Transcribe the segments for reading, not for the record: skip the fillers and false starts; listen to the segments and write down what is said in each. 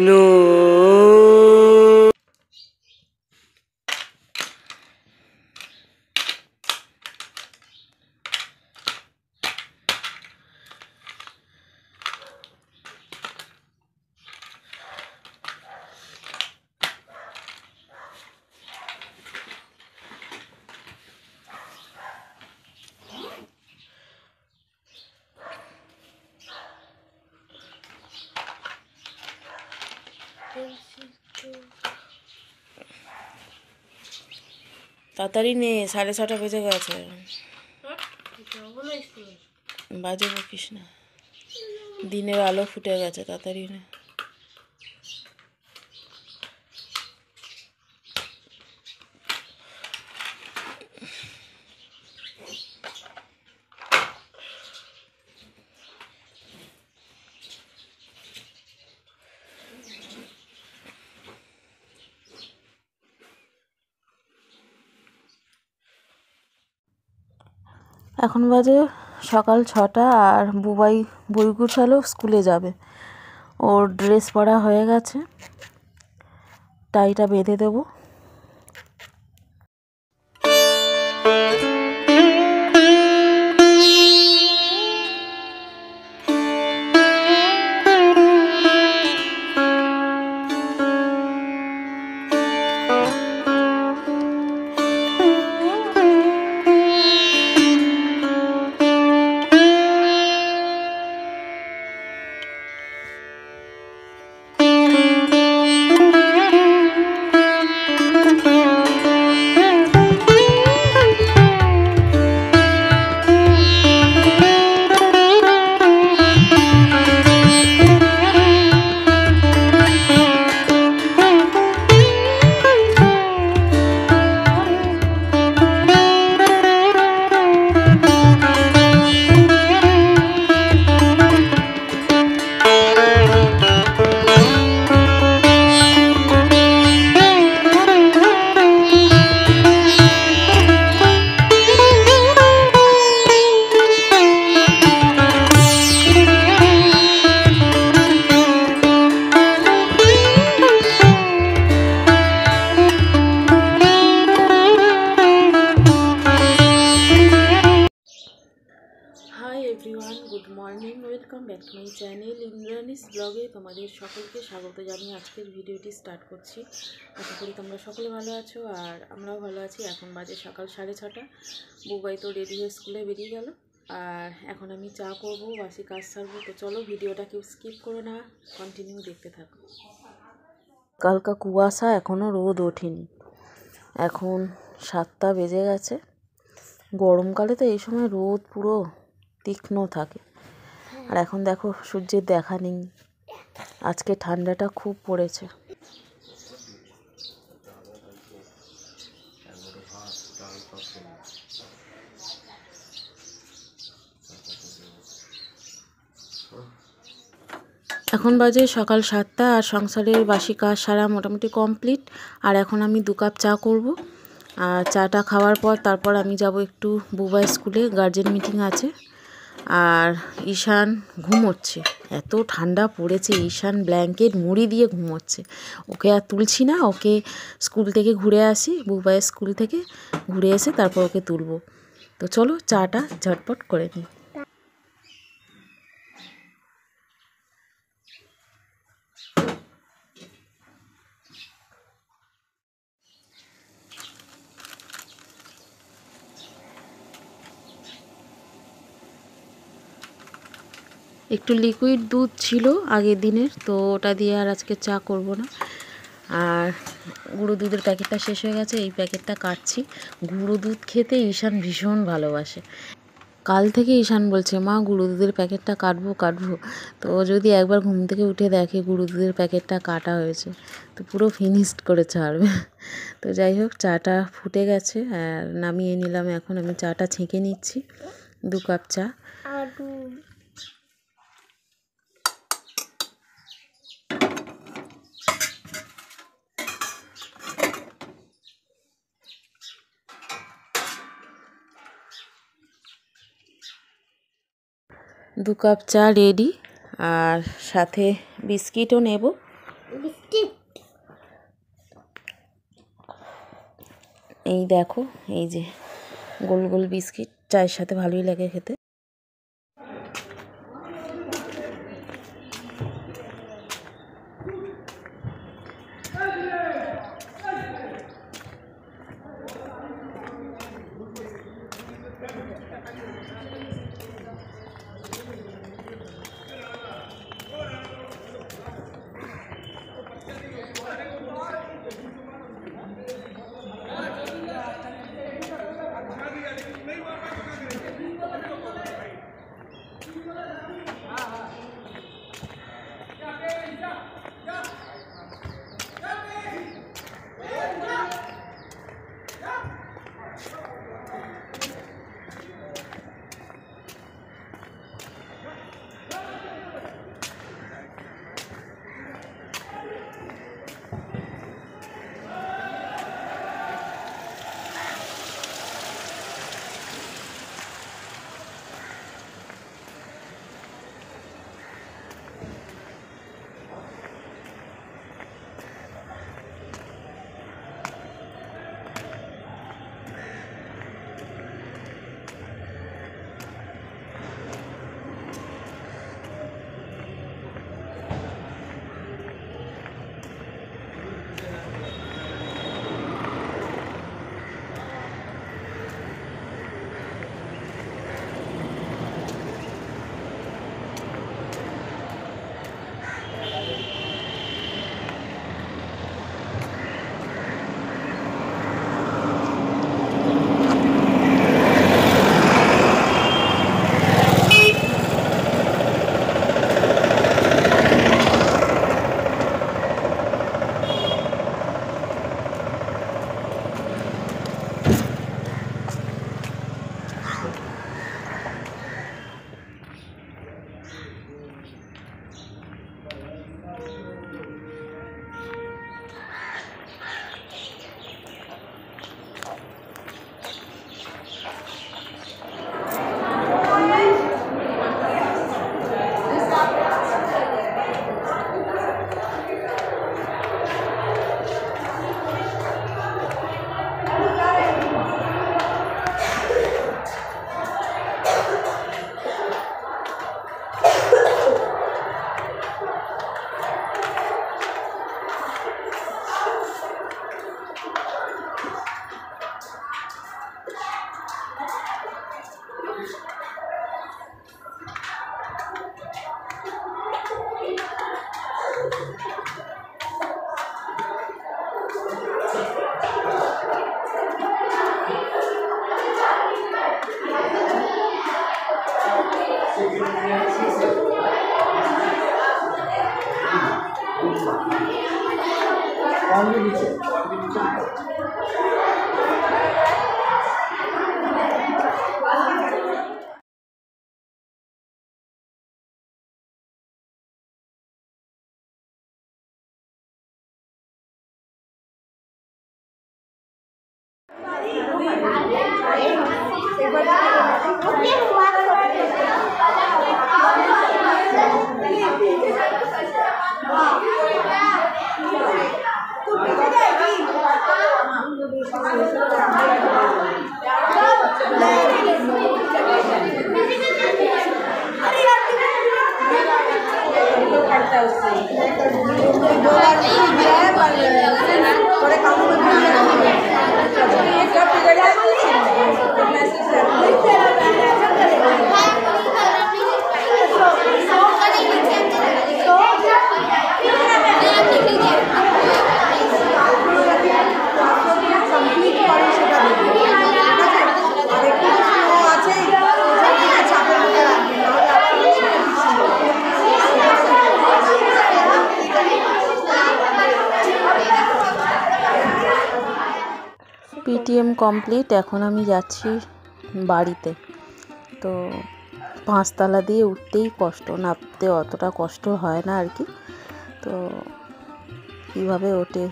No তাড়াতাড়ি নে, 6:30 বেজে গেছে। বাজে বকিস না, দিনের আলো ফুটে গেছে, তাড়াতাড়ি নে। এখন বাজে সকাল 6টা, আর বুবাই বই গুছালো, স্কুলে যাবে। ওর ড্রেস পরা হয়ে গেছে, টাইটা বেঁধে দেবো। Everyone, good morning, welcome back to my channel Indrani's ব্লগে তোমাদের সকলকে স্বাগত জানিয়ে আজকের ভিডিওটি স্টার্ট করছি। আশা করি তোমরা সকলে ভালো আছো, আর আমরাও ভালো আছি। এখন বাজে সকাল 6:30। বুবাই তো রেডি হয়ে স্কুলে বেরিয়ে গেল, আর এখন আমি চা করব, বাসি কাজ সারবো। তো চলো, ভিডিওটা কেউ স্কিপ করো না, কন্টিনিউ দেখতে থাকো। কালকা কুয়াশা, এখনও রোদ ওঠেনি। এখন 7টা বেজে গেছে। গরমকালে তো এই সময় রোদ পুরো তীক্ষ্ণ থাকে, আর এখন দেখো সূর্যের দেখা নেই। আজকে ঠান্ডাটা খুব পড়েছে। এখন বাজে সকাল 7টা, আর সংসারের বাসি কাজ সারা মোটামুটি কমপ্লিট। আর এখন আমি 2 কাপ চা করব, আর চাটা খাওয়ার পর তারপর আমি যাব একটু বুবাই স্কুলে, গার্জেন মিটিং আছে। আর ঈশান ঘুমোচ্ছে, এত ঠান্ডা পড়েছে। ঈশান ব্ল্যাঙ্কেট মুড়ি দিয়ে ঘুমোচ্ছে। ওকে আর তুলছি না, ওকে স্কুল থেকে ঘুরে আসি, বুবাই স্কুল থেকে ঘুরে এসে তারপর ওকে তুলব। তো চলো চাটা ঝটপট করে নিই। একটু লিকুইড দুধ ছিল আগের দিনের, তো ওটা দিয়ে আর আজকে চা করব না। আর গুঁড়ো দুধের প্যাকেটটা শেষ হয়ে গেছে, এই প্যাকেটটা কাটছি। গুঁড়ো দুধ খেতে ঈশান ভীষণ ভালোবাসে। কাল থেকে ঈশান বলছে, মা গুঁড়ো দুধের প্যাকেটটা কাটবো। তো যদি একবার ঘুম থেকে উঠে দেখে গুঁড়ো দুধের প্যাকেটটা কাটা হয়েছে, তো পুরো ফিনিশড করে ছাড়বে। তো যাই হোক, চাটা ফুটে গেছে আর নামিয়ে নিলাম। এখন আমি চাটা ছেঁকে নিচ্ছি, 2 কাপ চা। 2 কাপ চা রেডি, আর সাথে বিস্কিটও নেব। এই দেখো, এই যে গোল গোল বিস্কিট, চায়ের সাথে ভালোই লাগে খেতে। PTM complete. এখন আমি যাচ্ছি বাড়িতে। তো 5 তলা দিয়ে উঠতেই কষ্ট, নামতে অতটা কষ্ট হয় না আর কি। তো কীভাবে ওঠে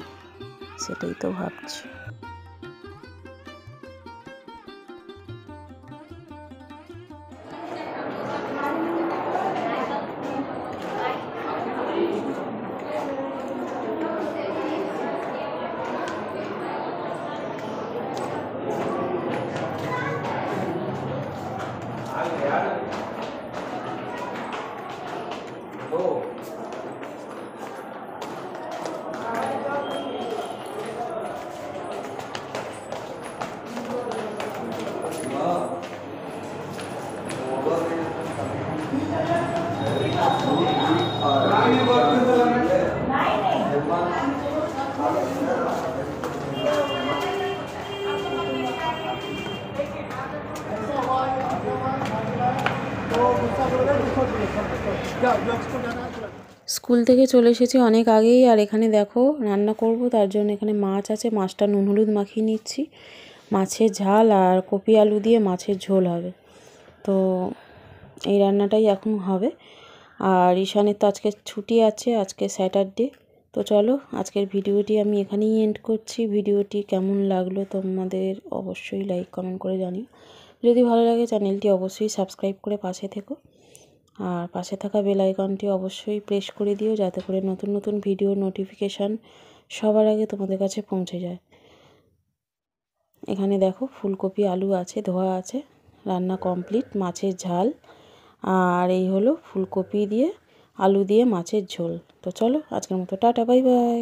সেটাই তো ভাবছি। স্কুল থেকে চলে এসেছি অনেক আগেই, আর এখানে দেখো রান্না করব, তার জন্য এখানে মাছ আছে, মাছটা নুন হলুদ মাখিয়ে নিচ্ছি। মাছের ঝাল আর কপি আলু দিয়ে মাছের ঝোল হবে, তো এই রান্নাটাই এখন হবে। আর ঈশানের তো আজকে ছুটি আছে, আজকে স্যাটারডে। তো চলো আজকের ভিডিওটি আমি এখানেই এন্ড করছি। ভিডিওটি কেমন লাগলো তোমাদের অবশ্যই লাইক কমেন্ট করে জানিও। যদি ভালো লাগে চ্যানেলটি অবশ্যই সাবস্ক্রাইব করে পাশে থেকো, আর পাশে থাকা বেল আইকনটি অবশ্যই প্রেস করে দিও, যাতে করে নতুন নতুন ভিডিও নোটিফিকেশান সবার আগে তোমাদের কাছে পৌঁছে যায়। এখানে দেখো ফুলকপি আলু আছে, ধোয়া আছে, রান্না কমপ্লিট। মাছের ঝাল আর এই হলো ফুলকপি দিয়ে আলু দিয়ে মাছের ঝোল। তো চলো আজকের মতো টাটা, বাই বাই।